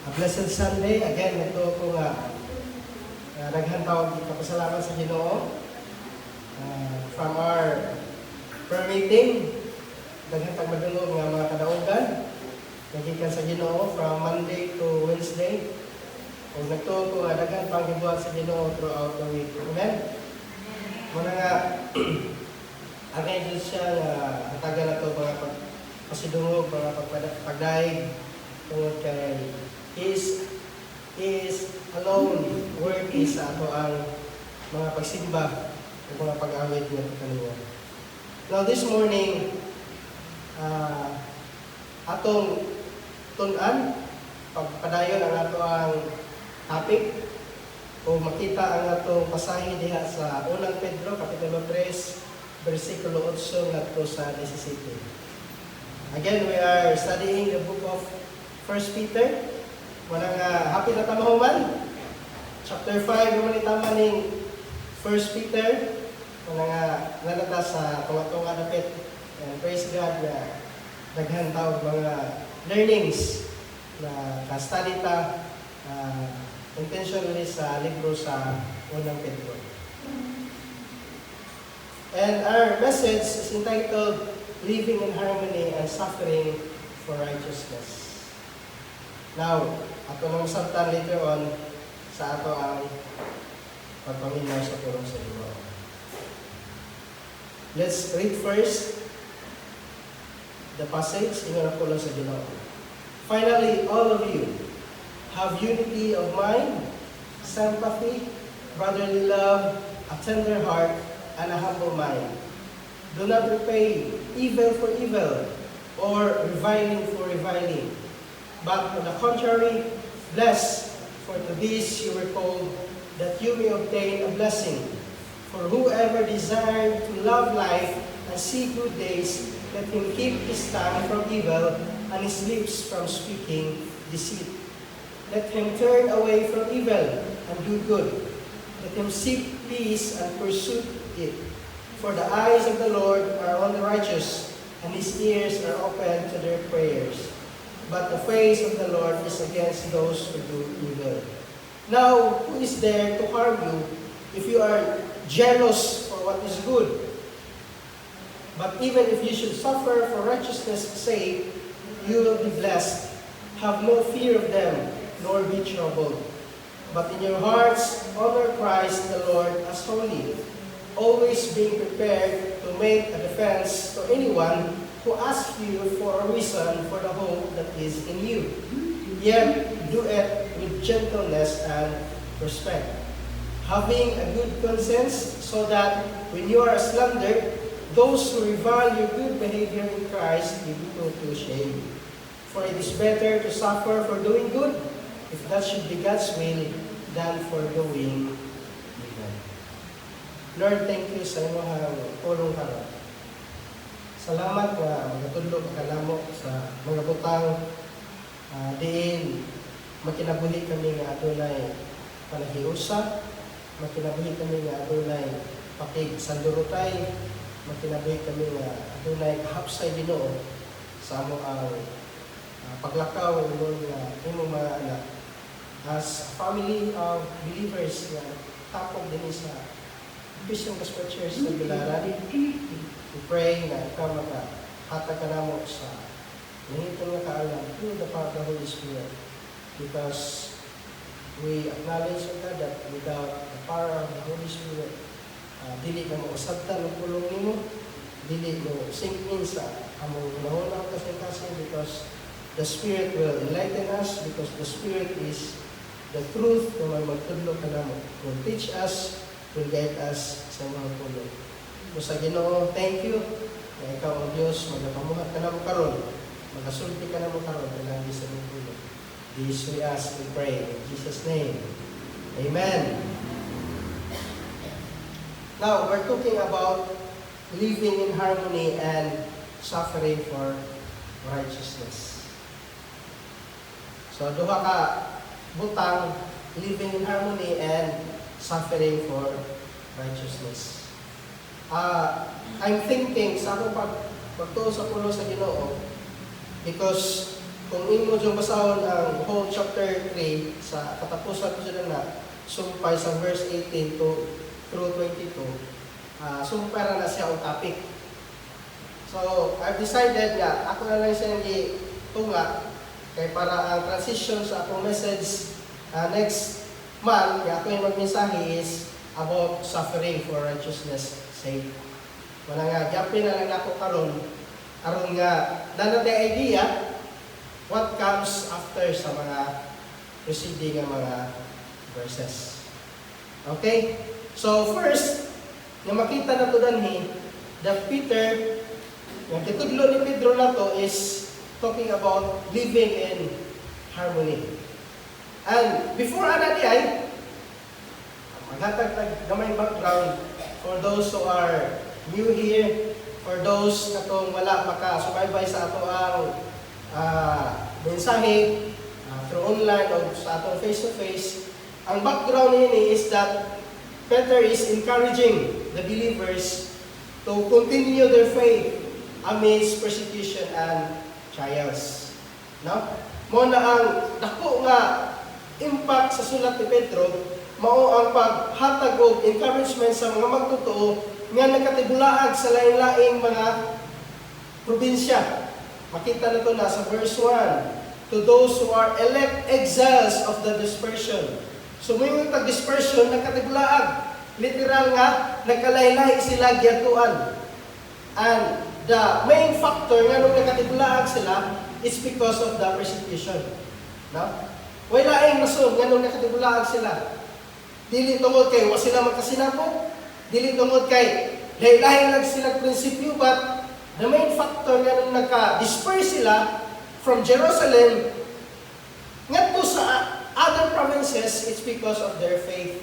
A blessed Sunday. Again, ito ko nga naghantawag kapasalamat sa Ginoo from our prayer meeting. Naghantag madulog nga mga kadaugan. Nagikan sa Ginoo from Monday to Wednesday. Kung nagtuo ko nga daghan pang gibuhat sa Ginoo throughout the week. Amen? Muna nga, ang Diyos siya nga hatagan na ito mga pasidungog, mga pagdaig tungod kay He is alone worthy sa ato ang mga pagsimba o mga pag-awit niya ito kanina. Now this morning, atong tunan, pagpadayon ang ato ang topic o makita ang atong pasahe diha sa 1 Pedro, Kapitulo 3, versikulo 8 ngadto sa 17. Again, we are studying the book of 1 Peter. Wala nga, happy na tamahuman. Chapter 5, naman itama ng 1 Peter. Wala nga, nanata sa tunga-tunga napit. And praise God na daghan tawag mga learnings na ka-study ta intentionally sa libro sa 1 Pedro. And our message is entitled Living in Harmony and Suffering for Righteousness. Now, ato nang sabtan later on sa ato ang pagpaminaw sa pulong sa Ginoo. Let's read first the passage in ang pulong sa Ginoo. Finally, all of you have unity of mind, sympathy, brotherly love, a tender heart, and a humble mind. Do not repay evil for evil or reviling for reviling. But on the contrary, bless, for to this you were called, that you may obtain a blessing. For whoever desired to love life and see good days, let him keep his tongue from evil and his lips from speaking deceit. Let him turn away from evil and do good. Let him seek peace and pursue it. For the eyes of the Lord are on the righteous, and his ears are open to their prayers. But the face of the Lord is against those who do evil. Now, who is there to harm you if you are jealous for what is good? But even if you should suffer for righteousness' sake, you will be blessed. Have no fear of them, nor be troubled. But in your hearts, honor Christ the Lord as holy, always being prepared to make a defense to anyone who asks you for a reason for the hope that is in you. Yet do it with gentleness and respect, having a good conscience, so that when you are slandered, those who revile your good behavior in Christ may be put to shame. For it is better to suffer for doing good, if that should be God's will, than for doing evil. Lord, thank you sa inyong tulong karon. Salamat na magatudlog ka namo sa mga butang diin makinabuhi kami nga adunay panahiusa, makinabuhi kami nga adunay pakigsandarutay, makinabuhi kami nga adunay kahapsay Ginoo sa amo ang paglakaw ng imong mga anak. As a family of believers nga tapog din sa Christian Gospel Church sa Bilaran, we pray na ikaw makahatag ka namo sa nahitong nga kaalam through the power of the Holy Spirit, because we acknowledge, O God, that without the power of the Holy Spirit, dili na mo usabtan ang pulong nimo, dili mo sink in sa among nahunang kasing-kasing, because the Spirit will enlighten us, because the Spirit is the truth na may magtudlo ka namo, will teach us, will guide us sa mga pulong. So sa Ginoo, thank you na ikaw ang Diyos, magapamuhat ka na mo karon, magasulti ka na mo karon, kailangan sa mga tulong. This we ask, we pray, in Jesus' name. Amen. Now, we're talking about living in harmony and suffering for righteousness. So, duha ka butang, living in harmony and suffering for righteousness. I'm thinking sa akong pagtuo sa pulo sa Ginoo, because kung imo yung basahon ang whole chapter 3 sa katapusan ko sila na sumpay sa verse 18 through 22, sumpay na siya ang topic. So, I've decided nga, ako na lang siya tunga, kay para ang transition sa akong message next month, ako yung magmensahe is about suffering for righteousness sake. Wala nga, gapin na lang ako karon aron nga, nanatay idea, what comes after sa mga preceding nga mga verses. Okay? So, first, nga makita na to danhi, that Peter, yung titudlo ni Pedro na to is talking about living in harmony. And before ana di ay, maghatag gamay background for those who are new here, for those katong wala makasubaybay sa ato ang mensahe through online o sa atong face-to-face. Ang background nini is that Peter is encouraging the believers to continue their faith amidst persecution and trials. No? Mo na ang dako nga impact sa sulat ni Pedro, mao ang paghatag og encouragement sa mga magtotoo nga nagkatibulaag sa lain-laing mga probinsya. Makita na ito na sa verse 1, to those who are elect exiles of the dispersion. So may mga dispersion, nagkatibulaag. Literal nga, nagkalaylay sila giyatuan. And the main factor nga nung nagkatibulaag sila is because of the persecution. No? Wala ang rason nga nung nakatibulaag sila. Dili tungod kay wa sila magkasinapot. Dili tungod kay lahi-lahi lang sila prinsipyo, but the main factor nga nung naka-disperse sila from Jerusalem ngadto sa other provinces, it's because of their faith.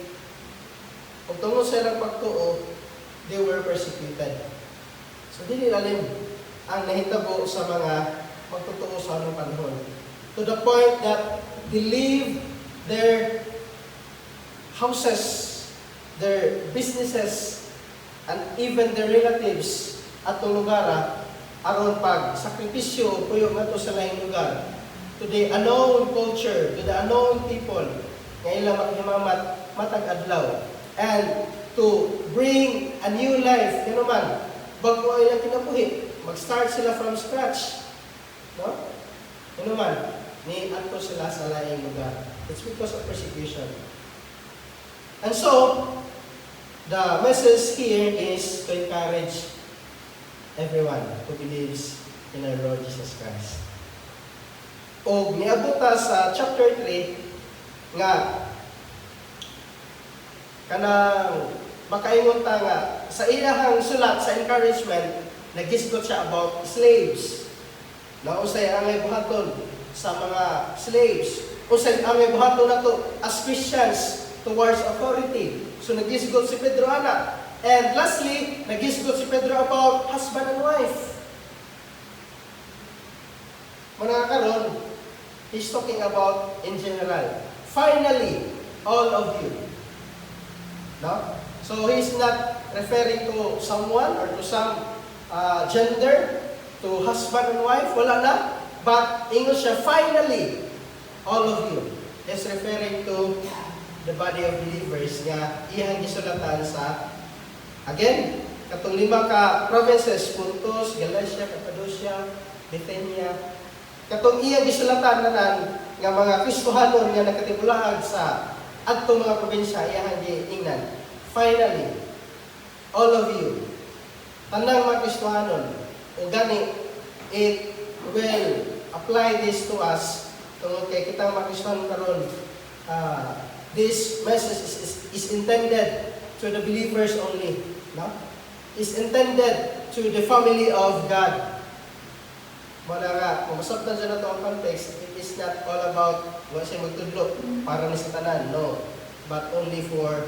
Kung tungod sa ilang pagtuo, they were persecuted. So dili lalim ang nahitabo sa mga magtutuo sa anong panahon. To the point that they leave their houses, their businesses, and even their relatives at itong lugar aron pag sakripisyo puyo nga to sa laing lugar to the unknown culture, to the unknown people nga ilang maghimamat matag adlaw, and to bring a new life, yun naman, bago ilang kinabuhi, mag-start sila from scratch. No? Yun naman, ni ato sila sa laing lugar. It's because of persecution. And so, the message here is to encourage everyone who believes in our Lord Jesus Christ. O niabot sa chapter 3 nga kanang makaingon ta nga sa ilahang sulat sa encouragement nagisgot siya about slaves. Na usay ang buhaton sa mga slaves. Usay ang buhaton nato as Christians towards authority. So nagisgot si Pedro ana. And lastly, nagisgot si Pedro about husband and wife. Mga karon, he's talking about in general. Finally, all of you. No? So he's not referring to someone or to some gender, to husband and wife, wala na. But ingon siya, finally, all of you. He's referring to the body of believers nga iyang gisulatan sa, again, katong 5 ka provinces, Pontus, Galatia, Cappadocia, Bithynia, katong iyang gisulatan nanan nga mga Kristohanon nga nakatibulaag sa adtong mga probinsya iyang giingnan. Finally, all of you, tanang mga Kristohanon, o gani, it will apply this to us tungod kay kitang mga Kristohanon karon. This message is intended to the believers only. No? Is intended to the family of God. Muna nga, kung masabtan siya na ito ang context, it is not all about wala siya magtudlo para ni sa tanan, no. But only for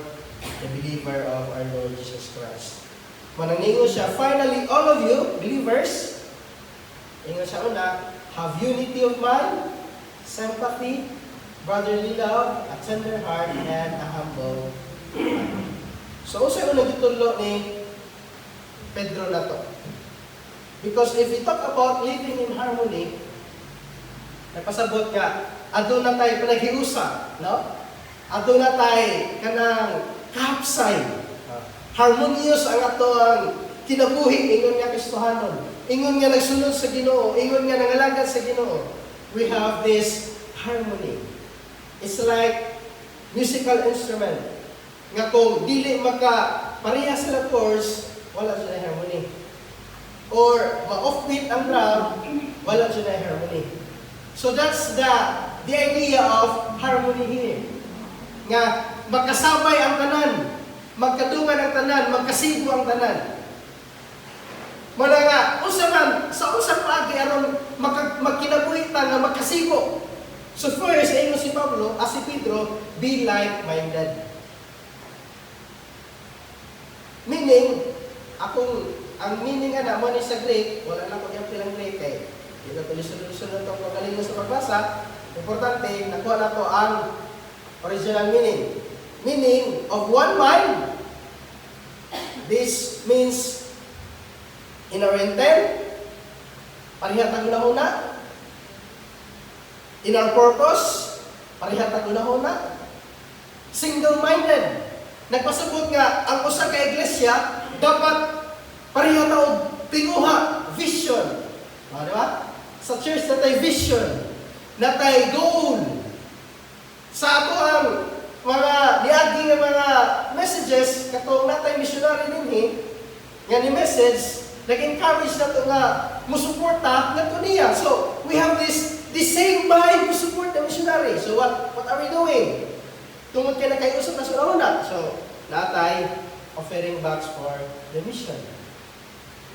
the believer of our Lord Jesus Christ. Manangingo siya, finally, all of you, believers, ingon siya una, have unity of mind, sympathy, brotherly love, a tender heart, and a humble heart. So, usay unang gitudlo ni Pedro na to. Because if we talk about living in harmony, Nagpasabot nga, adto na tayo panaghiusa, no? Adto na tayo kanang kahapsay. Harmonious ang ato ang kinabuhi, ingon nga Kristohanon. Ingon nga nagsunod sa Ginoo, ingon nga nangalagad sa Ginoo. We have this harmony. It's like musical instrument. Nga kung dili pareha sila chords, wala siya na harmony. Or ma-offbeat ang drum, wala siya na harmony. So that's the idea of harmony here. Nga magkasabay ang tanan, magkadungan ang tanan, magkasibo ang tanan. Muna nga, sa usang paagi aron magkinabuhi ta nga magkasibo. So first, ayun si Pablo, si Pedro, be like-minded. Meaning, ang meaning mo ni sa Greek, wala na ko yung pilang Greek eh. Hindi na tuloy-sunod itong magaling sa pagbasa. Importante, nakuha na to ang original meaning. Meaning of one mind. This means in our intent, parihatag una-una. In our purpose, parihatag una-una. Single-minded. Nagpasabot nga, ang usa ka iglesia, dapat parihataw tinguha, vision. Di ba? Sa church, natay vision, natay goal. Sa ato ang mga niagi ng mga messages, katong natay missionary din nga ni message, nag-encourage na ito nga musuporta nga ito niya. So, we have this same mind to support the missionary. So, what are we doing? Tungod kayo na kayo usap na sa una. So, natay offering box for the mission.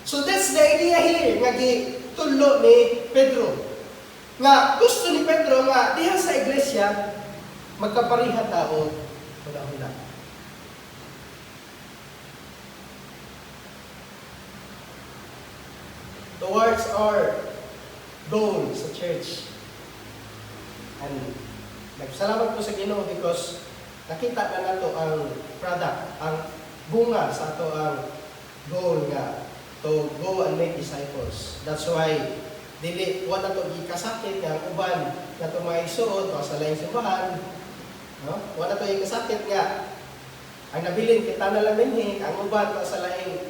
So, that's the idea here, nga gitulo ni Pedro. Nga, gusto ni Pedro nga, diha sa iglesia, magkapariha tao, hula-hula. Towards our goal sa church. And nagsalamat po sa Ginoo because nakita na nato ang product, ang bunga sa ato ang goal nga to go and make disciples. That's why dili wala to gikasakit nga uban na to maisuod o sa laing simbahan, no? Wala to gikasakit nga ang nabilin kita na lang dinhi, ang uban pa sa laing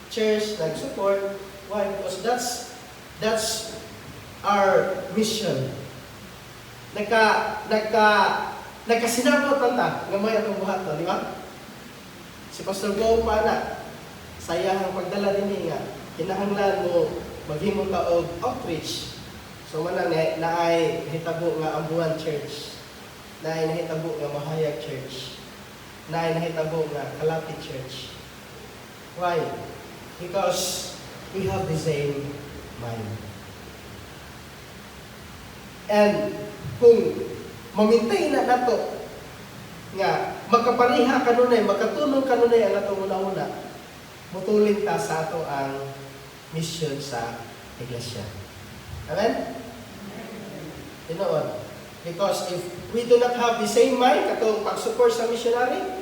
church nag-support. Why? Because that's our mission. Nagkasinabot ta nga may atong buhat to, di ba? Si Pastor Go pa na saya ang pagdala dinhi nga kinahanglan mo maghimo ka og outreach. So man na ay hitabo nga Ambuan Church. Na ay nahitabo nga Mahayag Church. Na ay nahitabo nga Kalapit Church. Why? Because we have the same mind. And kung mamintay na nato nga magkapariha kanunay, magkatulong kanunay ang atong una-una, mutulin ta sa ato ang mission sa iglesia. Amen? Tinoon. Because if we do not have the same mind katong pag-support sa missionary,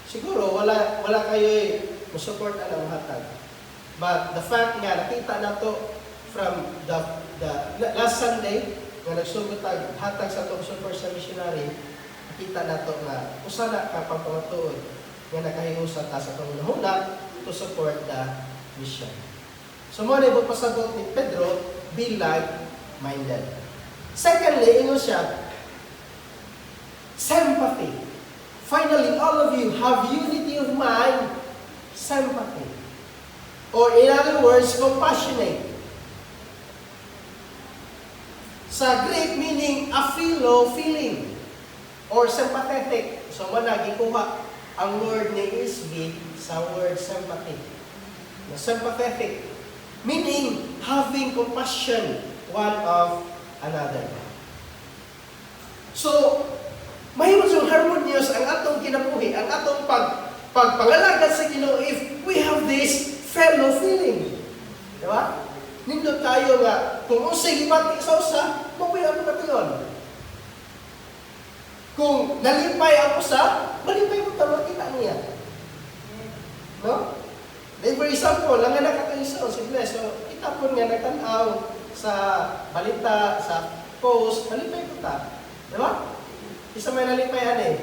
siguro wala kayo mo-support ang hatag. But the fact nga nakita nato from the last Sunday nga nagsugod hatag sa atong support sa missionary, nakita nato nga usana ka pagpamatuod nga nakahiusa ta sa atong una to support the mission. So mo ni pasabot ni Pedro, be like-minded. Secondly, ingon siya, sympathy. Finally, all of you have unity of mind, sympathy. Or in other words, compassionate. Sa Greek, meaning a feeling, or sympathetic. So, gikuha ang word ni ESV sa word sympathy. Sympathetic, meaning having compassion one of another. So, mahimos yung harmonious ang atong kinabuhi, ang atong pagpangalagad sa Ginoo if we have this fellow feeling. Diba? Nindot tayo nga, kung usay ipati sa usa, mabuhay ang pagkatuyon. Kung nalipay ang usa, malipay mo tama kita niya. No? Like for example, lang nga nakatayon sa simple. So, itapon nga nagtanaw sa balita, sa post, nalipay ko ta. Diba? Isa may nalipayan eh.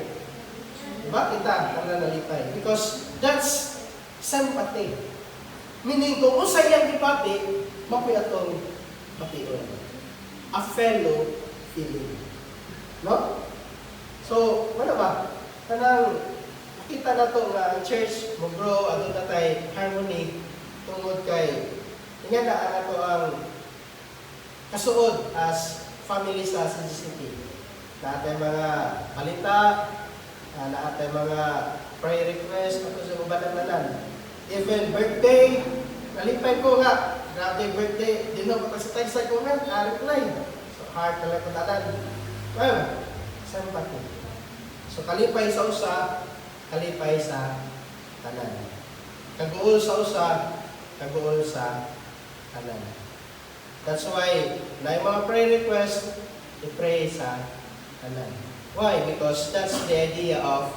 Diba? Kita, ang nalipay. Because that's sympathy. Meaning, kung usay yung ipati, makuya itong patiyon. A fellow feeling. No? So, ano ba? Kanang, makita na ito nga ang church, mag-grow, ano na tayo, harmony, tungod kay, tingnan na ito ang kasuod as family sa CGCP. Na ating mga palita, na ating mga prayer request, at sa ubad-abanan. Even birthday, nalipay ko nga, grabe birthday, di na pagkasitay-say ko nga, reply. So, heart talaga tanan. Well, sympathy. So, kalipay sa usa, kalipay sa tanan. Kaguol sa usa, kaguol sa tanan. That's why, na yung mga prayer request, i-pray sa tanan. Why? Because that's the idea of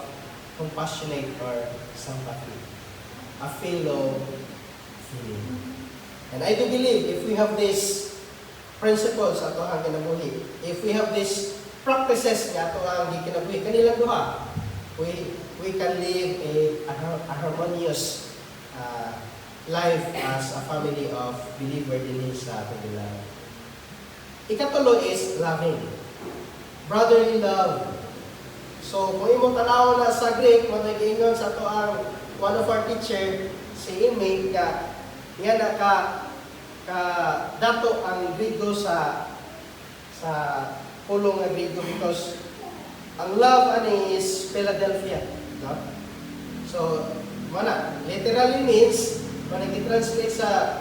compassionate or sympathy. A fellow feeling. And I do believe if we have these principles ato ang kinabuhi, if we have these practices nga ato ang kinabuhi, kanilang duha, we can live a harmonious life as a family of believer din sa pagdilawon. Ikatulo is loving. Brotherly love. So, kung imong tanaw na sa Greek, matag-ingon sa ato ang one of our teacher, si inmate ka, yan na dato ang Griego sa pulong ng Griego because ang love ani is Philadelphia. No? So, literally means, when i-translate sa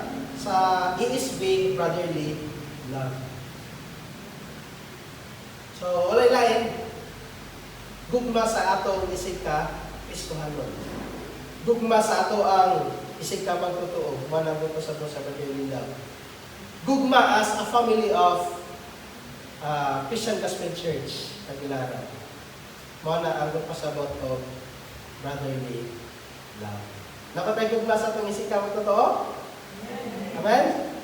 ESV, brotherly love. So, walay lain, gugma sa atong isig ka, Kristohanon. Gugma sa ato ang isig ka magtotoo, manabot ko sa brotherly love. Gugma as a family of Christian Gospel Church, Aguilara. Mana ang pasabot of brotherly love. Nakatay gugma sa atong isig ka magtotoo? Amen?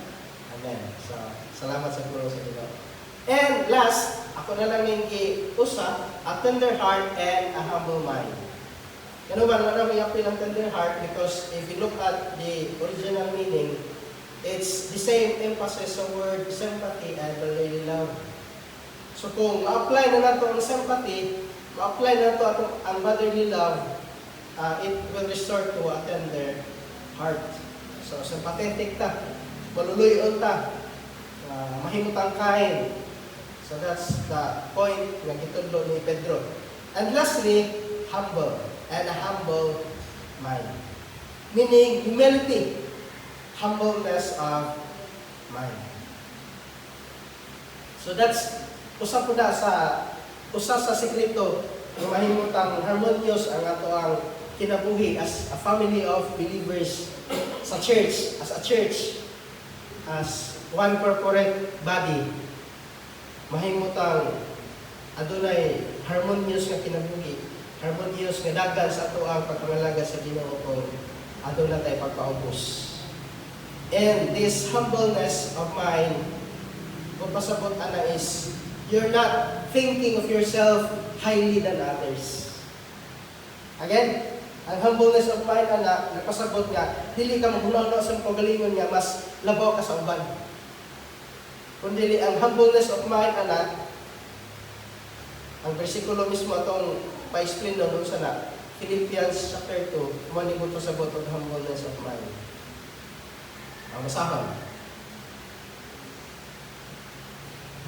Amen. So, salamat sa puro sa Ginoo. And last, ako na lang yung usa, a tender heart and a humble mind. Ano ba, may appeal ang tender heart because if you look at the original meaning, it's the same emphasis sa word sympathy and brotherly love. So kung ma-apply na nato ang sympathy, ma-apply na nato ang brotherly love, it will restore to a tender heart. So sympathetic ta, maluluyon ta, mahimutang kain. So that's the point na gitudlo ni Pedro. And lastly, humble and a humble mind. Meaning humility, humbleness of mind. So that's usa po na usa sa sekreto ng mahimutang harmonious ang ato ang kinabuhi as a family of believers sa church, as one corporate body. Mahimutang adunay harmonious nga kinabuhi, harmonious nga dagan sa ato ang pagpangalaga sa Ginoo kung aduna tay pagpaubos. And this humbleness of mind, kung pasabot ana is, you're not thinking of yourself highly than others. Again, ang humbleness of mind ana, nagpasabot nga, dili ka maghunaw sa pagalingon nga, mas labaw ka sa uban. Kundi ang humbleness of mind ana, ang versikulo mismo atong pa-explain doon sa na, Philippians chapter 2, manibot pasabot ang humbleness of mind. Ang masahan.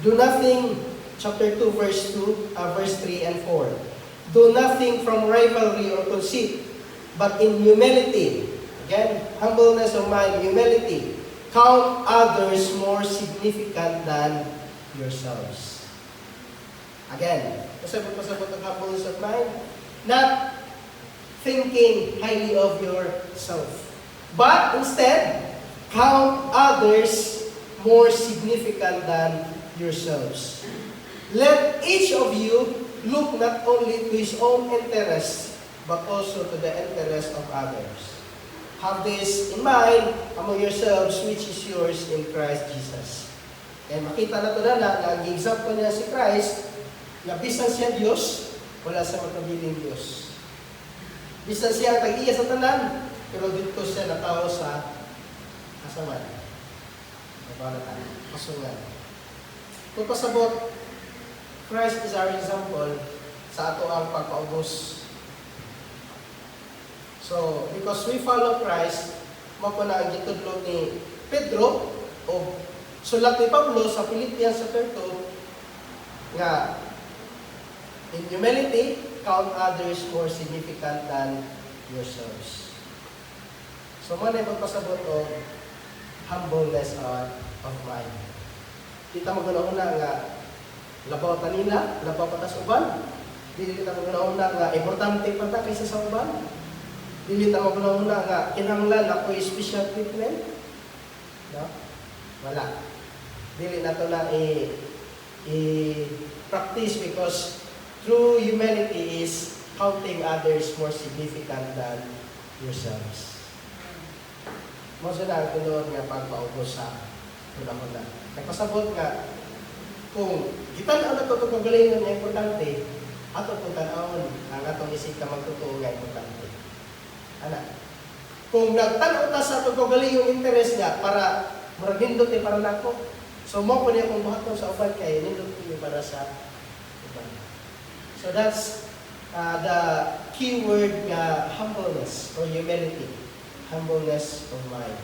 Do nothing, chapter 2, verse 3 and 4. Do nothing from rivalry or conceit, but in humility. Again, humbleness of mind, humility. Count others more significant than yourselves. Again, pasabot ang humbleness of mind, not thinking highly of yourself, but instead, count others more significant than yourselves. Let each of you look not only to his own interest, but also to the interest of others. Have this in mind among yourselves, which is yours in Christ Jesus. Kaya makita na ito na nag-example niya si Christ, na bisan siya Diyos, wala sa magkabiling Diyos. Bisan siya tag-iya sa tanan, pero dito siya natao sa kasaman. Nabalatan, kasungan. Kung pasabot, Christ is our example sa ato ang pagpaubos. So, because we follow Christ, mako na ang gitudlo ni Pedro o sulat ni Pablo sa Philippians chapter 2 nga in humility, count others more significant than yourselves. So, man ay magpasabot o humbleness of mind. Kita maguna-una nga labaw tanina, labaw patas uban. Dili kita maguna-una nga importante pa ta kaysa sa uban. Dili ta maguna-una nga kinahanglan ako'y special treatment. No? Wala. Dili na to na i-practice because true humility is counting others more significant than yourselves. Masa na ang tunod nga pagpaubos sa una-una. Nagpasabot nga, kung gitan-aw na ito itong kagalingon nga importante, ato kung tanawon ang atong isip ka magtotoo nga importante. Ana, kung nagtanaw ta sa itong kagalingon interest nga, para murag nindot para nako. So mo ko niya kung buhaton sa uban kay nindot niyo para sa uban. So that's the key word nga humbleness or humility. Humbleness of mind.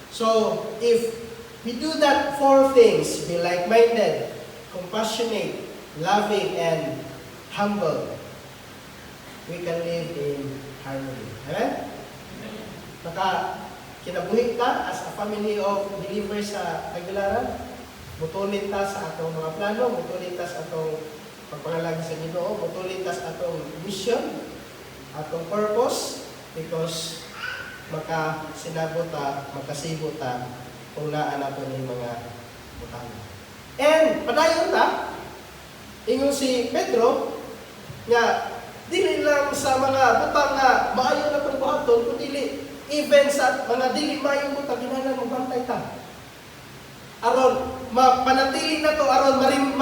So, if we do that four things, be like-minded, compassionate, loving, and humble, we can live in harmony. Amen? Maka, kinabuhi ta as a family of believers sa Aguilaran, mutulit ta sa atong mga plano, mutulit ta sa atong pagpangalagi sa Ginoo, mutulit ta sa atong mission, atong purpose, because makasinabot ta, makasibo ta kung naan nato ni mga butang. And padayon ta, ingon si Pedro nga dili lang sa mga butang nga maayo na itong buhaton, kundi even sa mga dili maayo butang, ginahanglan magbantay ta. Aron mapanatili na to, aron marimain,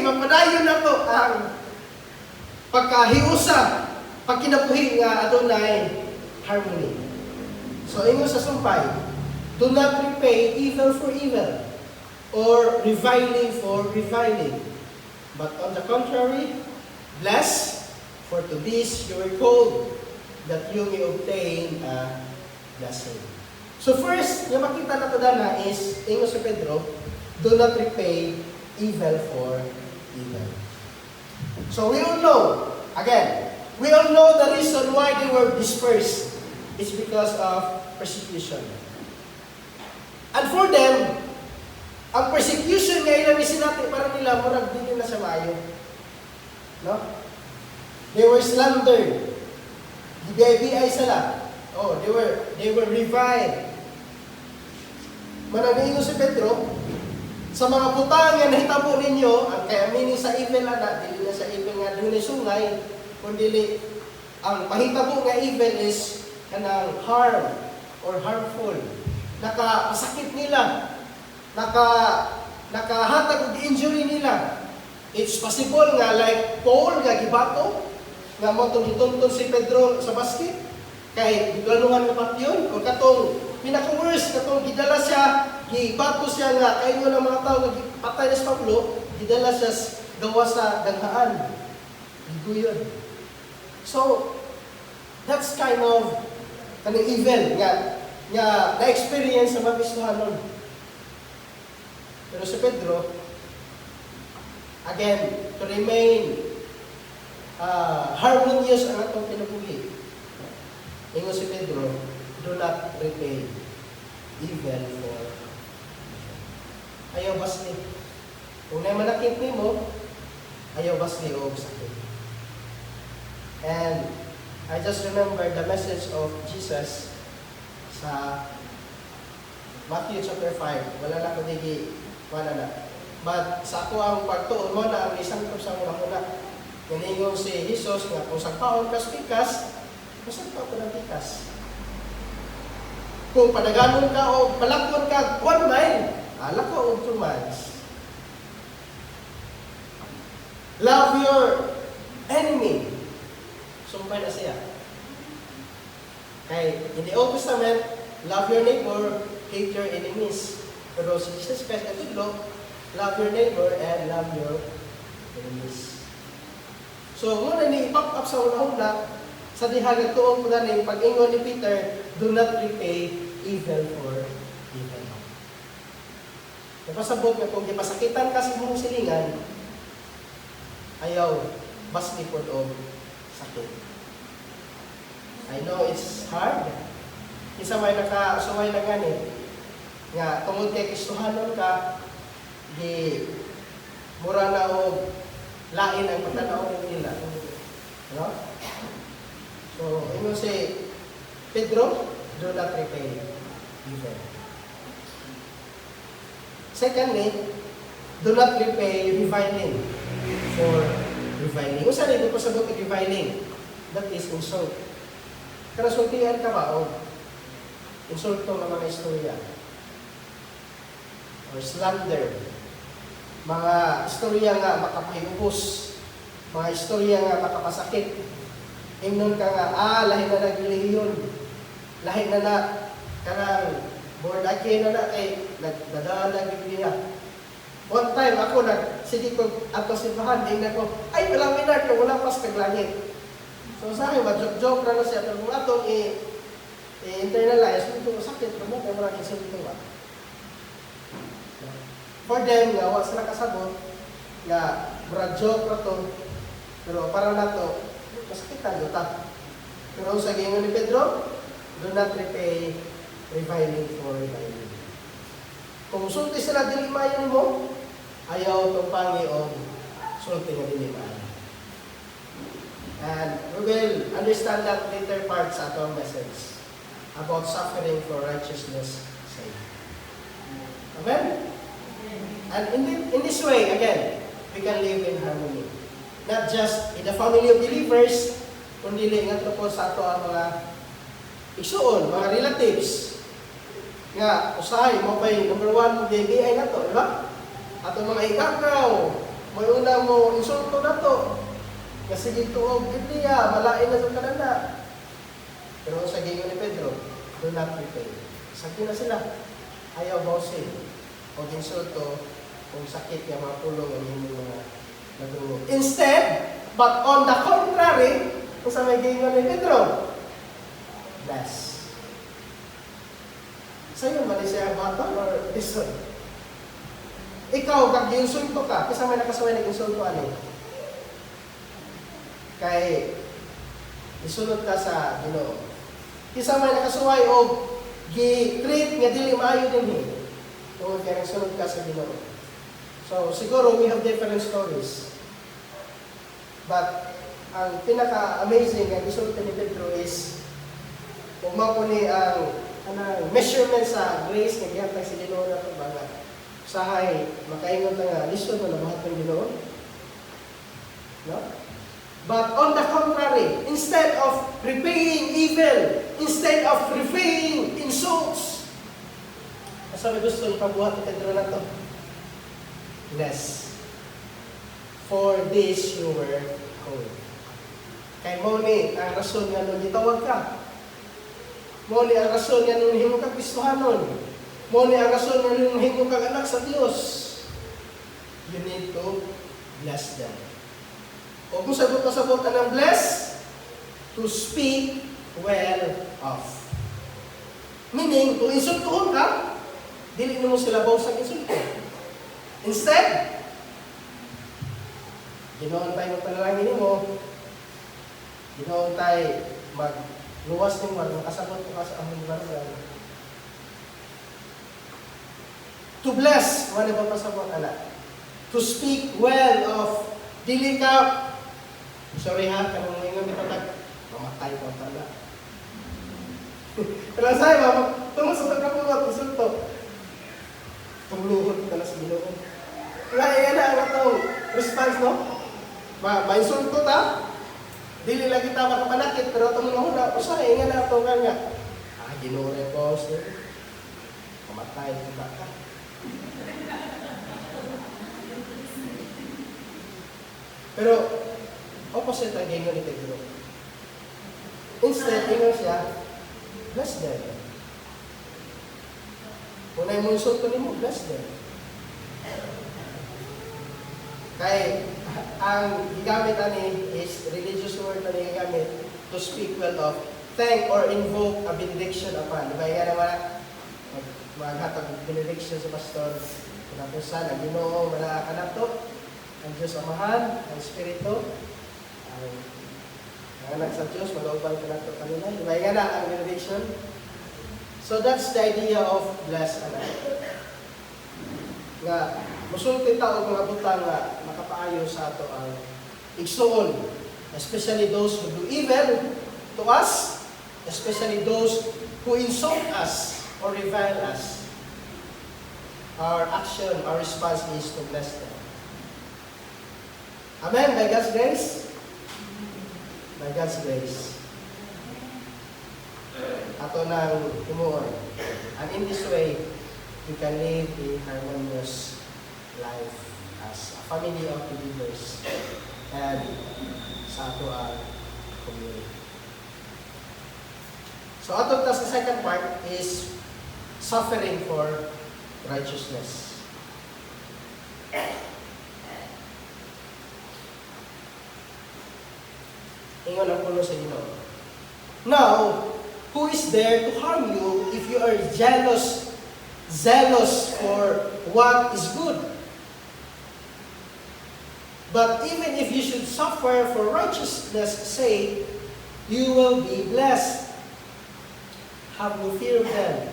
mapadayon na to ang pagkahiusa, pagkinabuhi nga adunay harmony. So, ingon sa sumpay, do not repay evil for evil or reviling for reviling, but on the contrary, bless, for to this you were called, that you may obtain a blessing. So first, yung makita na ito na is, ingon sa Pedro, do not repay evil for evil. So we all know, again, we all know the reason why they were dispersed. It's because of persecution. And for them, ang persecution nga ilang isinati para nila, murag din na sa mayo. No? They were slandered. Di-BI sila. Oh, they were reviled. Manangingo si Pedro, sa mga butang nga nahitabo ninyo, ang kaya meaning sa evil ana, dili na sa evil nga dunay sungay, kundi ang pahitabo nga evil is kanang harm or harmful. Nakasakit nila, nakahatag og injury nila. It's possible nga like Paul nga gibato, nga mo tunton si Pedro sa basket, kay giplanuhan nga patyon, o katong pinaka-worst, katong gidala siya, gibato siya nga, kayo ng mga tao nga patay na si Pablo, gidala siya gawa sa daghaan. Giguyon. So, that's kind of evil nga na-experience sa mga Kristohanon. Pero si Pedro, again, to remain harmonious ang atong kinabuhi. Ingon si Pedro, do not repay evil for evil. Ayaw basli. Kung na manakit mo, ayaw basli o sakit. And I just remember the message of Jesus sa Matthew chapter 5. Wala na ko digi, wala na. But sa ako ang pagtuon mo na ang isang sa muna-muna. Naningon si Jesus nga kung sa paon kas pikas, masang pa ko ng pikas. Kung padaganon ka o palakon ka, 1 mile, lako og 2 miles. Love your enemy. Sumpay na siya. Kay, in the Old Testament, love your neighbor, hate your enemies. Pero si Jesus Christ, love your neighbor and love your enemies. So, muna ni pop up sa una-una, sa dihagat tuong po na ni pag-ingon ni Peter, do not repay evil for evil. Napasabot nga kung ipasakitan ka sa mong silingan, ayaw, mas lipod o sakit. I know it's hard. Isa may nakasaway na gani, nga tungod kay Kristohanon ka, di mura na o lain ang pagkanaon nila. No? So, ino si Pedro, do not repay evil. Secondly, do not repay reviling for reviling. Usa rin ko pasabot ng reviling. That is insult. Karasultihan ka ba o insulto ng mga istorya? Or slander. Mga istorya nga makapahiubos. Mga istorya nga makapasakit. Ingnon ka nga, lahi na nagrelihiyon. Lahi na karang board again na kay nagdadaan ng Biblia. One time ako sige ko ato simbahan, ingnan ko, ay walang minart ko, wala pas kaglangit. So sa akin, joke na siya, pero kung ato i-internalize, kung sakit, kung mo, kung maraming insulto ba. For them, nga, wala sila kasabot, nga, joke na to, pero para na to, kasakitan, luta. Pero sa gingon ni Pedro, do not repay reviling for reviling. Kung sulti sila dili mayon mo, ayaw itong Panginoon sulti nga dili mayon. And we will understand that later part sa atong message about suffering for righteousness' sake. Amen? And in this way, again, we can live in harmony. Not just in the family of believers, kundi nga po sa ato ang mga igsuon, mga relatives. Nga, usahay, mo pa'y number 1 BBI na to, di ba? Ato mga ikakaw, may una mo insulto na to. Kasi dito o Biblia, malain na sa kanana. Pero sa gingon ni Pedro, do not repay. Sakit na sila. Ayaw bawsin. O insulto, kung sakit yung mga pulong ang hindi mga nagulong. Instead, but on the contrary, kung sa may gingon ni Pedro, bless. Sa'yo ba ni siya bata or listen? Ikaw, kag insulto ka, kasi may nakasaway na insulto ano? Kay isunod ka sa Ginoo. Kisa may nakasuway o gi-treat nga dili maayo dinhi. O kaya sunod ka sa Ginoo. So siguro we have different stories. But ang pinaka-amazing nga gisulti ni Pedro is kung mao ni ang measurement sa grace nga gihatag sa Ginoo nato baga. Usahay makaingon ta nga lisod na lahat ng Ginoo. No? But on the contrary, instead of repaying evil, instead of repaying insults, asa may gusto ipabuhat ni Pedro na to? Bless. For this you were called. Kay mo ni ang rason nga nung gitawag ka. Mo ni ang rason nga nung himo ka Kristohanon. Mo ni ang rason nga nung himo ka anak sa Dios. You need to bless them. O kung sabot ng bless, to speak well of. Meaning, kung insultuhon ka, dili mo sila baw sa insulto. Instead, ginoon tayo magpanalangin mo, ginoon tayo magluwas ng makasabot ko ka sa aming barangay. To bless, wala ba pasabot, anak? To speak well of, dili ka, sorry ha, kanong ngayon ipatag, mamatay ko tala. Kala sa'yo, tungkol sa pagkapungot, insulto. Tumuhod ka na sa Ginoo. Kaya yan na ang atong response, no? Ma-insulto ta, dili lang kita makapanakit, pero tumuhod na, usahay nga na ito nga. Ginoo ko, sir. Kamatay ko ba ka? Pero, opposite ang ganyan ni Pedro. Instead, ingon siya, bless them. Kung na yung insult ko mo, bless them. Kaya, ang gigamit ani is religious word na gigamit to speak well of, thank or invoke a benediction upon. Diba nga naman, maghatag benediction sa pastor. Kinapusan, ang Ginoo, manakanato, ang Diyos Amahan, ang Espiritu, ang anak sa Diyos, mag-aubang kanato kanina. Diba nga na ang benediction? So that's the idea of bless anak. Nga, musulti tao mga butang nga makapaayo sa ato ang igsuon, especially those who do evil to us, especially those who insult us or revile us. Our action, our response is to bless them. Amen? By God's grace? By God's grace. Ato nang tumuon. And in this way, we can live a harmonious life as a family of believers and sa ato ang community. So ato sa second part is suffering for righteousness. Ingon ang puno sa Ginoo. Now, who is there to harm you if you are zealous for what is good? But even if you should suffer for righteousness' sake, you will be blessed. Have no fear of them,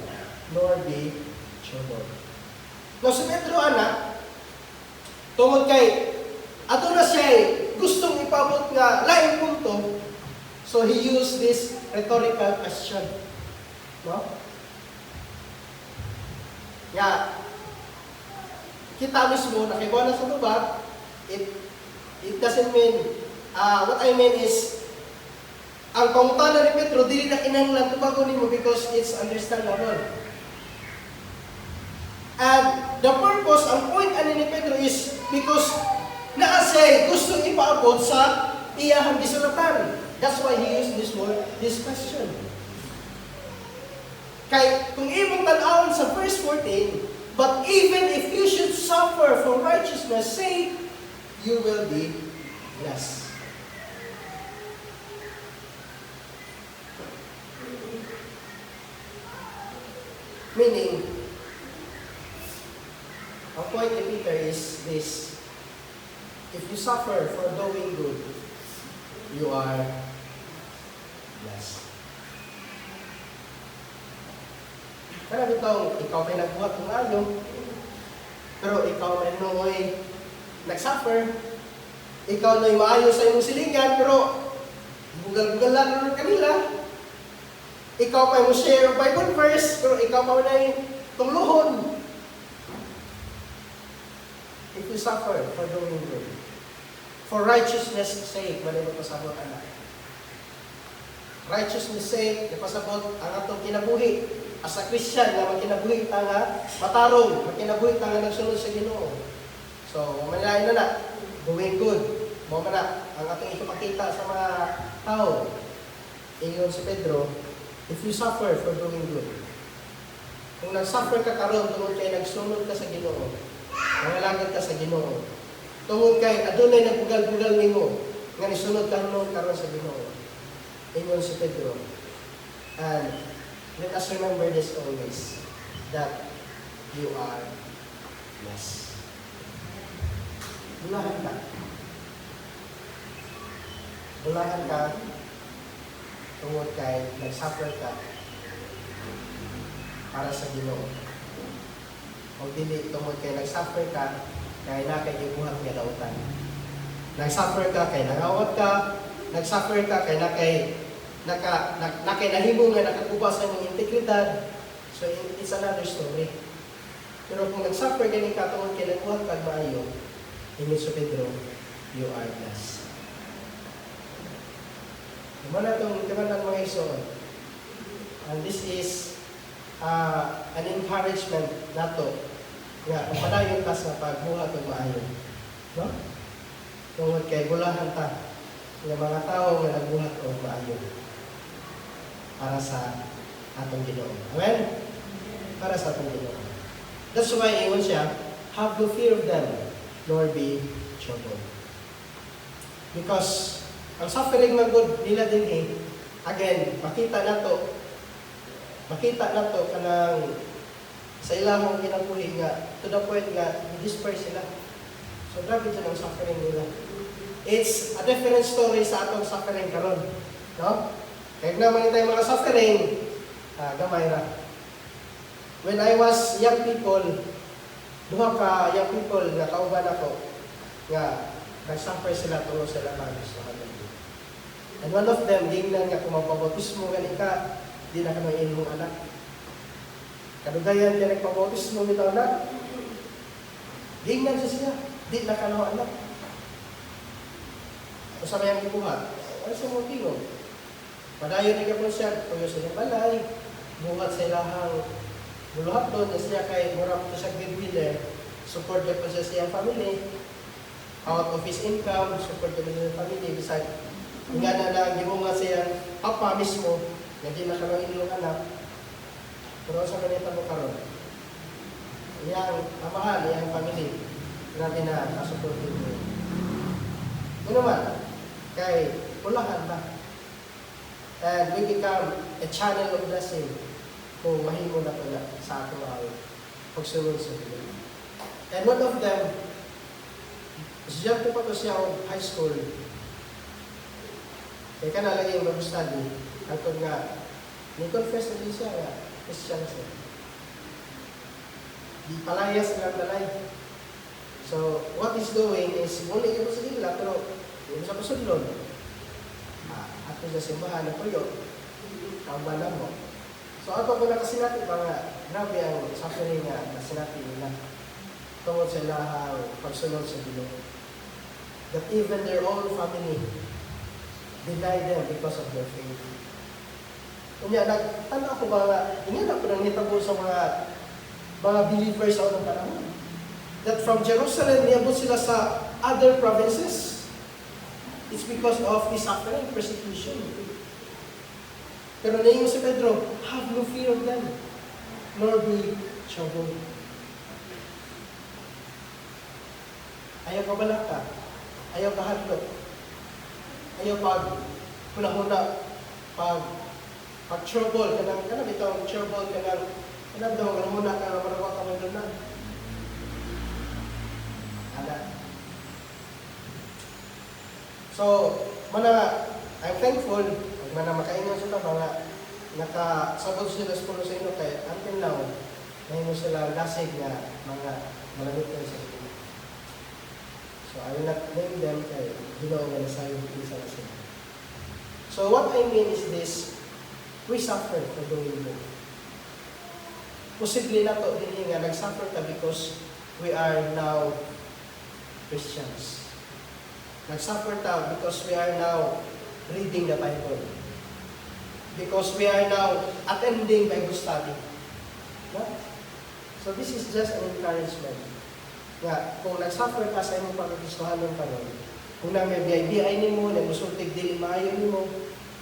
nor be troubled. Now, si Pedro, anak, tungod kay, ato na siya gustong ipabot nga laing punto, so he used this rhetorical question. No? Nga, kita mismo, nakibuha na sa lugar, it doesn't mean, what I mean is, ang pangutana ni Pedro, dili na kinahanglan tubago nimo because it's understandable. And the purpose, ang point ani ni Pedro is because naa siya gustong ipaabot sa iyahang gisulatan. That's why he used this word, this question. Kay, kung imong tan-awon sa verse 14, but even if you should suffer for righteousness' sake, you will be blessed. Meaning, ang point ni Peter is this: if you suffer for doing good, you are blessed. Kaya bitong, ikaw may nagbuhat ng ayo, pero ikaw may nooy nagsuffer, ikaw na'y maayo sa iyong silingan, pero bugal-bugalan na kanila. Ikaw pa mo share of Bible verse, pero ikaw pa na'y tungluhon. If you suffer for doing good, for righteousness' sake, malibot pasabot anak. Righteousness' sake, napasabot ang atong kinabuhi. As a Christian, na magkinabuhi ta nga matarong, magkinabuhi ta nga nagsunod sa Ginoo. So, manilain na doing good. Mo man na ang atong ipakita sa mga tao. Ingon si Pedro, if you suffer for doing good. Kung nag-suffer ka karon tungod kay nagsunod ka sa Ginoo, nangalangit ka sa Ginoo, tungod kay adunay nagbugal-bugal nimo nga nisunod ka karon sa Ginoo. Ingon si Pedro. And let us remember this always, that you are blessed. Bulahan ka. Bulahan ka tungod kay nag-suffer ka para sa Ginoo. O dili tungod kay nag-suffer ka kay nakay gibuhat nga dautan. Nag-suffer ka kay nangawat ka, nag-suffer ka kay nakay nahimo nga nakakuha sa imong integridad. So it's another story. Pero kung nag-suffer gani ka tungod kay nagbuhat ka maayo, ingon si Pedro, you are blessed. Naman na itong mga ison. And this is an encouragement nato nga padayon ta sa pagbuhat ug maayo. No? Tungod kay bulahan ta ng mga tao nga nagbuhat ug maayo para sa atong Ginoo. Amen? Para sa atong Ginoo. That's why ingon siya, have no fear of them, nor be troubled. Because ang suffering man gud nila dinhi, again, makita nato kanang sa ilahang kinabuhi nga to the point nga disperse sila. So grabe dyan ang suffering nila. It's a different story sa atong suffering karon, no? Kaya naman tayo mga suffering, gamay ra. When I was young people, duha ka young people nga kauban ako nga nag-suffer sila tungod sa ilang kagustuhan. And one of them, gingnan nga kung magpabautismo nga ka, di na ka may inyong anak. Kadugayan niya nagpabautismo nito anak, gingnan siya, di na ka na anak. O sa mayang ibuhat, ano sa mga tingog? Padayon ni kapon siya, tuyo sa niyang balay, buhat sa ilahang buluhat doon, na siya kay murang ito siya breadwinner, support niya po siya sa iyang family, out of his income, support niya po sa family, bisag, nga na lang, gibunga siya, papa mismo, na di na kalawin yung anak, pero sa kanita mo karon, iyang amahan, iyang family, grabe na kasupport niya. Ano naman, kay ulahan ba? And we become a channel of blessing kung mahimo na pala sa ato pagsunod sa Diyos. And one of them, siya po pa to siya high school. Kaya ka nalagay yung mag-study. Antod nga, ni-confess na din siya nga, Christian siya. Di palayas nga talay. So, what he's doing is, muli ka po sa nila, pero hindi sa pasudlon. Ato sa simbahan na tuyo, kaumbalan mo. So, ato ko na kasi natin, mga grabe ang suffering nga kasi natin nila. Tungod sa ilahang pagsunod sa Ginoo. That even their own family deny them because of their faith. Kunya, nagtanda ko ba nga, hindi na ko nang nitabo sa mga believers sa unang panahon. That from Jerusalem, niabot sila sa other provinces. It's because of the suffering, persecution. Pero naingon si Pedro, have no fear of them, nor be troubled. Ayaw kabalaka, ayaw kahadlok, ayaw huna-huna, trouble, kanang bitawang trouble, kanang daw, huna ka, marawa ka may na. So, I'm thankful, makaingon sila, mga nakasabot sila sa puno sa inyo, kaya until now, nahingo sila lasig na mga malagot na sa inyo. So, I will not name them, kaya ginawa nga nasayo isa na sila. So, what I mean is this, we suffer for doing good. Posible na to, hindi nga, nag-suffer ka because we are now Christians. Nag-suffer tayo because we are now reading the Bible. Because we are now attending Bible study. No? So this is just an encouragement. Nga, kung nag-suffer ka sa imong pagkagustuhan ng kanon, kung na may BI nimo, na musultig dili maayo nimo,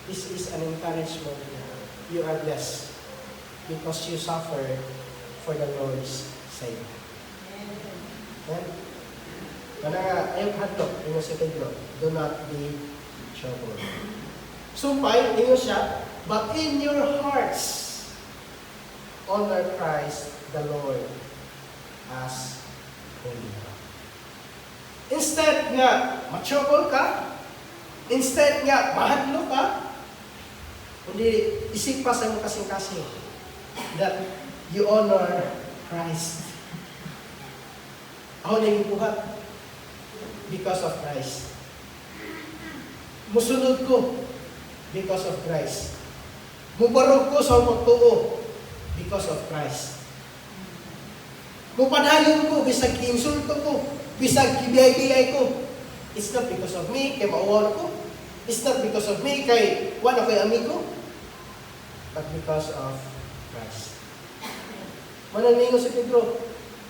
this is an encouragement. You are blessed because you suffer for the Lord's sake. Amen? Kaya ayaw hadlok, ingo si Pedro, do not be troubled. Sumpay, ingo siya, but in your hearts, honor Christ the Lord as holy. Instead nga, ma-trouble ka, instead nga, mahadlok ka, kundi isip pa sa mong kasing-kasing that you honor Christ. Ako na yung buhat. Because of Christ. Musunod ko because of Christ. Mubarog ko sa pagtuo because of Christ. Mupadayon ko, bisag insulto ko, bisag kibiyay-biyay ko. It's not because of me, kay mauwan ko. It's not because of me, kay wala ko'y amigo. but because of Christ. Mananingo si Pedro,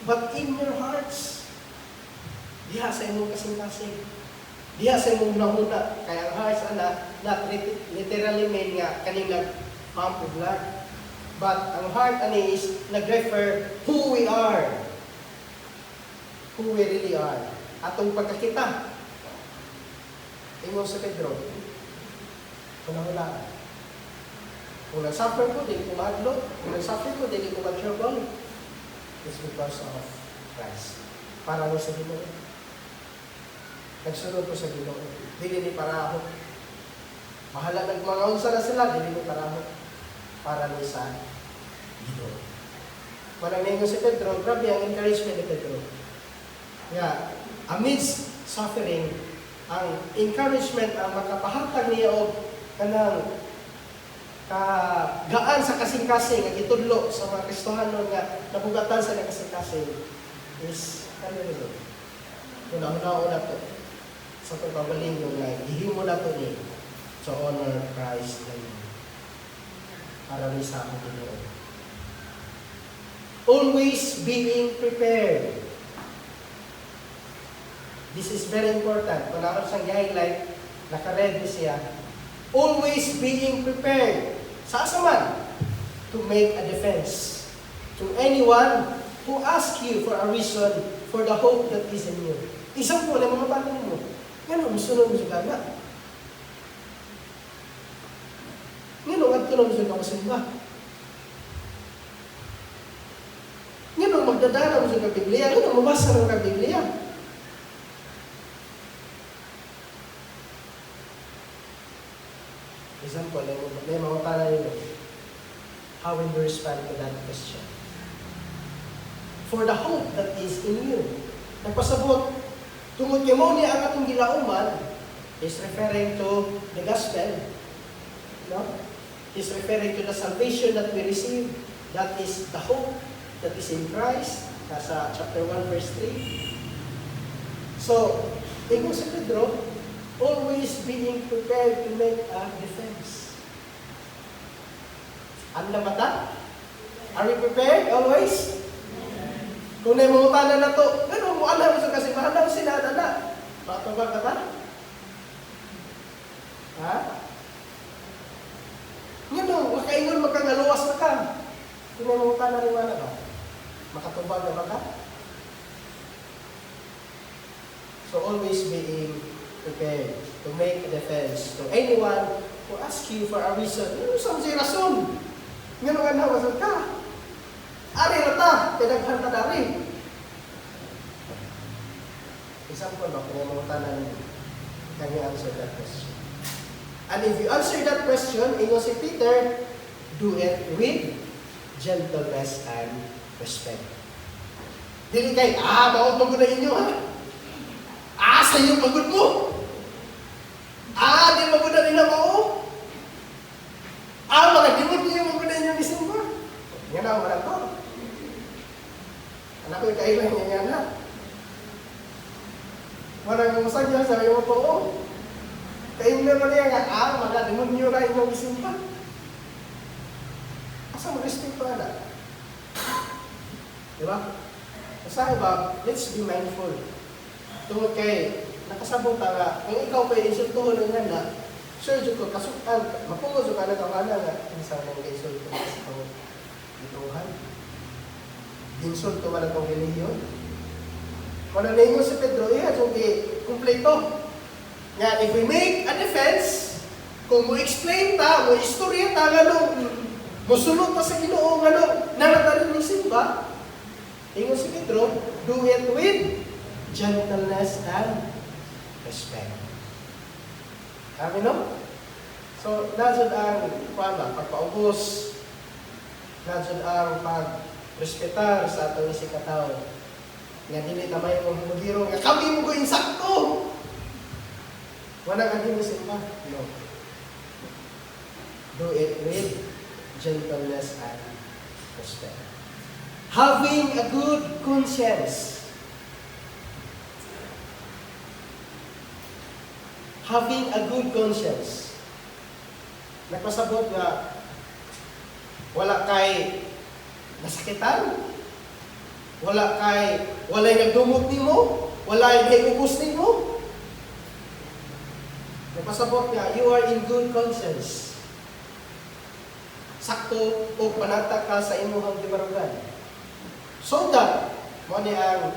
but in your hearts, diha sa imong kasing-kasing, diha sa imong nahuna, kaya ang hearts, not literally mean nga, kaning nag-pump of blood, but ang heart, is nag-refer who we are, who we really are. Atong pagkakita, ingon si Pedro, kunahula. Kung nag-suffer ko, dili ko ma-adlot. Kung nag-suffer ko, dili ko ma-trouble. It's because of Christ. Para mo sa Ginoo. Nagsunod ko sa Ginoo. Dili ni para ako. Mahala ng mga unsa na sila, dili ni para ako. Para ni sa Ginoo. Manangin si Pedro, grabe ang encouragement ni Pedro. Yeah, amidst suffering, ang encouragement ang makapahatag niya o kanang gaan sa kasing-kasing ang itudlo sa mga Kristohanon nga nabugatan sa kasing-kasing is ano nito? Una-una to sa pagbabaling yung gihimo na to ni to honor Christ para ni sa ating Ginoo. Always being prepared. This is very important. Kung ako siyang highlight, naka-ready siya. Always being prepared. Sa asaman, to make a defense to anyone who asks you for a reason for the hope that is in you. Isang po na mga bata mo. Ngayon, musunod mo siya gana. Ngayon, at tulong siya kamasimba. Ngayon, magdadala mo siya ng Biblia. Ngayon, mabasa mo ng Biblia. Example, may mga tanong nyo. How will you respond to that question? For the hope that is in you. Nagpasabot, tungod kay mo niya ang atong gilauman is referring to the gospel. No? Is referring to the salvation that we receive. That is the hope that is in Christ. Nasa chapter 1 verse 3. So, ikaw si Pedro, always being prepared to make a defense. Ano ba ta? Are we prepared always? Kung na yung mga na to, gano'n mo alam sa kasimbahan na sinada na. Patubag ka ta? Ha? Gano'n, makaingon magkagaluwas na ka. Kung na yung mga rin wala ba? Makatubag na ba ka? So always being prepared to make a defense to anyone who asks you for a reason. Ano sa mga rason? Ngayon nga nawasan ka. Ari na ta, pinaghan ta dari. Example ba, kung mga tanan, can you answer that question? And if you answer that question, ingo si Peter, do it with gentleness and respect. Dili kay, bawat magod na inyo ha. Sa iyo magod mo. Di magod na nila mo. Mga dimod niyo magod na inyong isimba. Yan ang marang to. Anak ko kailan niya yan na. Walang umusag niya, sabi mo po, kain naman niya nga, mga dimod niyo na inyong isimba. Asa mo respect pa na? Diba? Sa iba, let's be mindful. Tungkol kay, nakasabong ka nga, kung ikaw pa insultuhon ng ganda, sure, ko, kasukan, mapungos ka na kawana nga, isang nang insulto ka sa kong ituhan. Insulto man ang kong religion. Kung naningo si Pedro, itong kumpleto. Nga, if we make a defense, kung mo explain ta, mo istorya ta, mo sulot pa sa Ginoo, naratarin ni simba, ingo si Pedro, do it with gentleness and respect. Kami no? So, nasod ang pagpaubos, nasod ang pag-respetar sa atong isikataw. Nga dili tamay mo humudiro, nga kami mo ko insakto! Wala ka din mo simba. No. Do it with gentleness and respect. Having a good conscience. Having a good conscience. Nagpasabot nga, Wala kay nasakitan. Walay nagdumog nimo, walay nagubos nimo. Napasabot nga, you are in good conscience. Sakto o panata ka sa imuhang gibarugan. So that, mo ni ang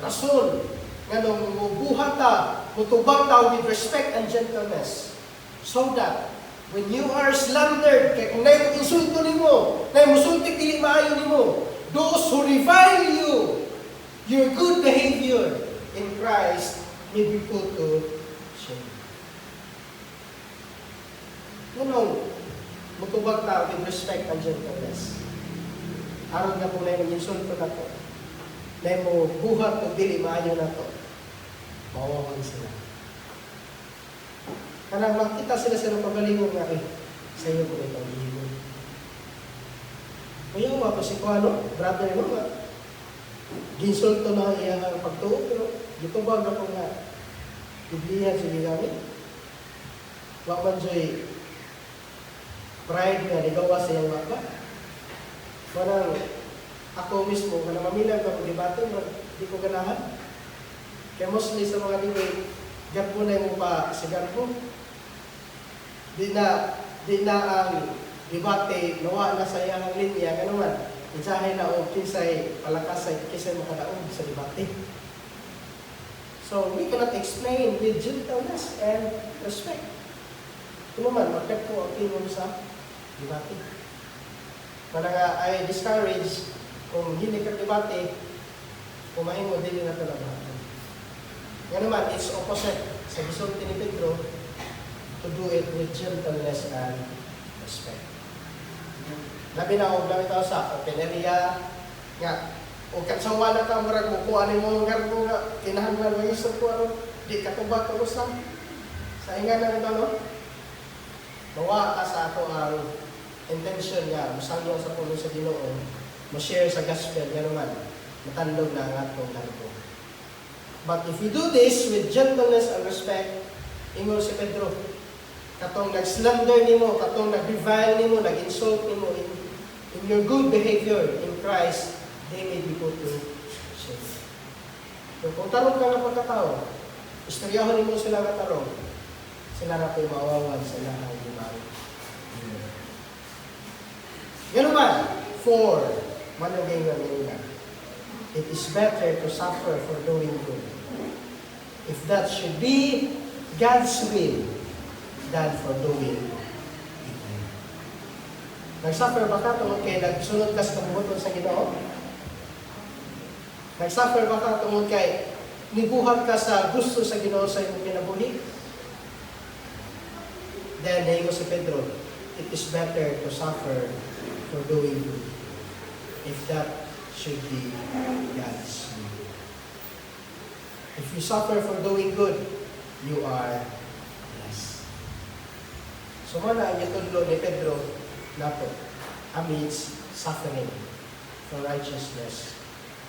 rason nga nung mubuhat ta, mutubag ta with respect and gentleness. So that, when you are slandered, kaya kung naay insulto nimo, naay musulti dili maayo nimo, those who revile you, your good behavior in Christ may be put to shame. Ngunong, mutubag ta with respect and gentleness. Aron nga po na yung insulto na to, na mo buhat o dili maayo na to, mawawan sila. Kanang makita sila sa pagalingon nga, sa iyo po itong ihimon. Kaya mo ako si Kuano, brother mo nga, ginsulto na iyang pagtuo, pero gitubag ako nga, Biblia sige kami. Waman jo'y pride nga, ligawa sa iyang waka. Parang ako mismo, kung namilag ako debate, di ko ganahan. Kaya mostly sa mga debate, gapunay mo pa sa garpo. Di na ang debate, nawa na sa iyang linya, ganuman. Itsahay na o kinsay palakasay, kinsay makadaog sa debate. So, we cannot explain with gentleness and respect. Kung naman, magkat po ang tingin sa debate. Managa, I discourage kung hindi ka debate, kumain mo din na talaga. Nga naman, it's opposite sa gisulti ni Pedro to do it with gentleness and respect. Labi na ako, labi tayo sa open area, nga, o katsawa na ka, marag mo, kung ano mo nga nga, kinahanglan mo yung ko, ano, di katubag ka mo sa ingan na ito, no? Mawa ka sa ato ang intention nga, masangyo sa puno sa Ginoo, ma-share sa gospel, nga naman, matandog na ang atong ganito. But if you do this with gentleness and respect, ingon si Pedro, katong nag-slander nimo, katong nag-revile nimo, nag-insult nimo, in your good behavior in Christ, they may be put to shame. So, kung tarong ka ng pagkatao, istoryahon nimo sila na tarong, sila na po'y mawawan sa lahang limang. Ganun man, for managing na nila, it is better to suffer for doing good, if that should be God's will, than for doing evil. Nag-suffer ba ka tungkol kay nagsunod ka sa kabubuton sa Ginoo? Nag-suffer ba ka tungkol kay nibuhat ka sa gusto sa Ginoo sa iyong kinabuhi? Then, naingo si Pedro, it is better to suffer for doing good, if that should be God's will. If you suffer for doing good, you are blessed. So, mana ang itudlo ni Pedro nato amidst suffering for righteousness'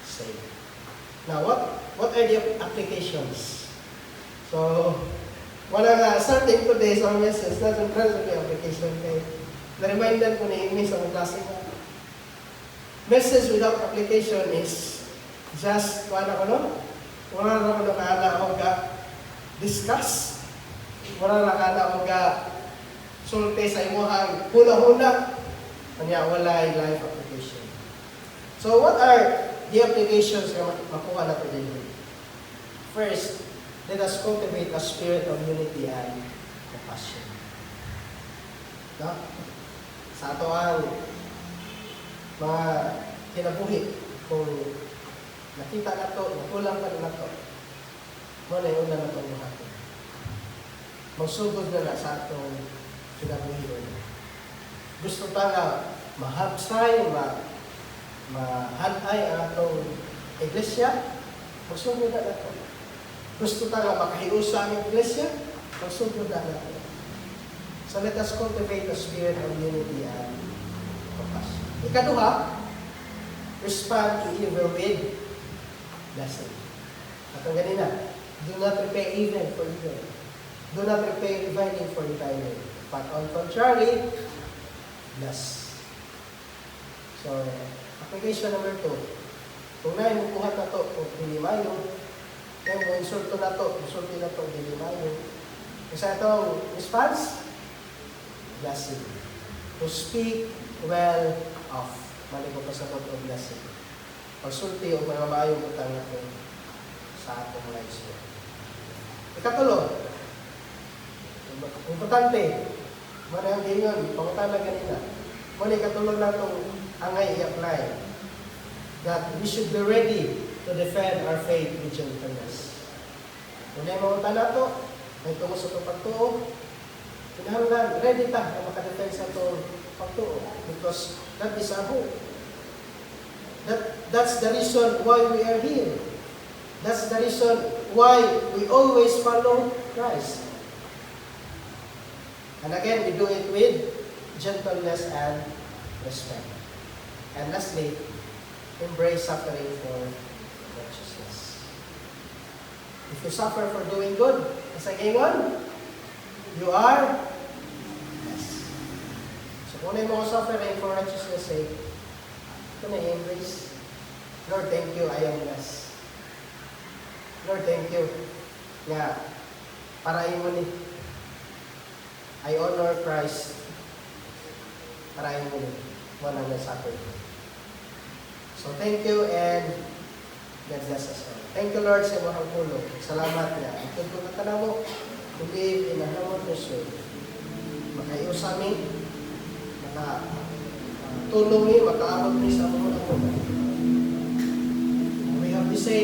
sake. Now, what are the applications? So, wala nga, starting today sa message, natin transfer yung application kay na-remindan ko ni Amy sa mga klase ko. Message without application is just, wala na ko nakaala ako discuss. Wala na nakala ako sulti sa imuhang hula-hula. Kanya wala ay life application. So what are the applications na makuha natin din? First, let us cultivate a spirit of unity and compassion. No? Sa ato ang mga kinabuhi, kung nakita na to, nakulang pa na to, muna yung una na itong mga ito. Magsugod na sa atong kinabuhi. Gusto pa nga mahabsay, mahanay ang atong iglesia, magsugod na ito. Gusto ta nga makahiusa ang iglesia, magsugod na ito. So let us cultivate the spirit of unity and compassion. Ikaduha, respond to evil with blessing. At ang ganina, do not repay evil for evil. Do not repay reviling for reviling. But on contrary, bless. So, application number 2. Kung na yung buhat na to, kung dili mayo, kung mo insulto na to, dili mayo. Kasi itong response, blessing. To speak well of. Mali ko pa sa of blessing. Pagsulti o mga maayong utang natin sa atong lives. Ikatulo, importante, marang gingon, pangutan na ganina. Muna ikatulo na itong angay i-apply that we should be ready to defend our faith with gentleness. Kung na yung mga na ito, may tungo sa itong pagtuo, pinahanglan, ready ta na makadefend sa itong pagtuo because that is our hope. That's the reason why we are here. That's the reason why we always follow Christ. And again, we do it with gentleness and respect. And lastly, embrace suffering for righteousness. If you suffer for doing good, as a gingon, you are blessed. So kung na yung mga suffering for righteousness' sake, ito na embrace. Lord, thank you, I am blessed. Lord, thank you. Nga, para mo ni I honor Christ. Para mo ni wala na suffer. So thank you and God bless us all. Thank you Lord sa mga tulong. Salamat niya. Ito po na tanamo. To live in a harmonious way. Makayo sa amin. Tulong ni, makaabot ni sa mga tulong.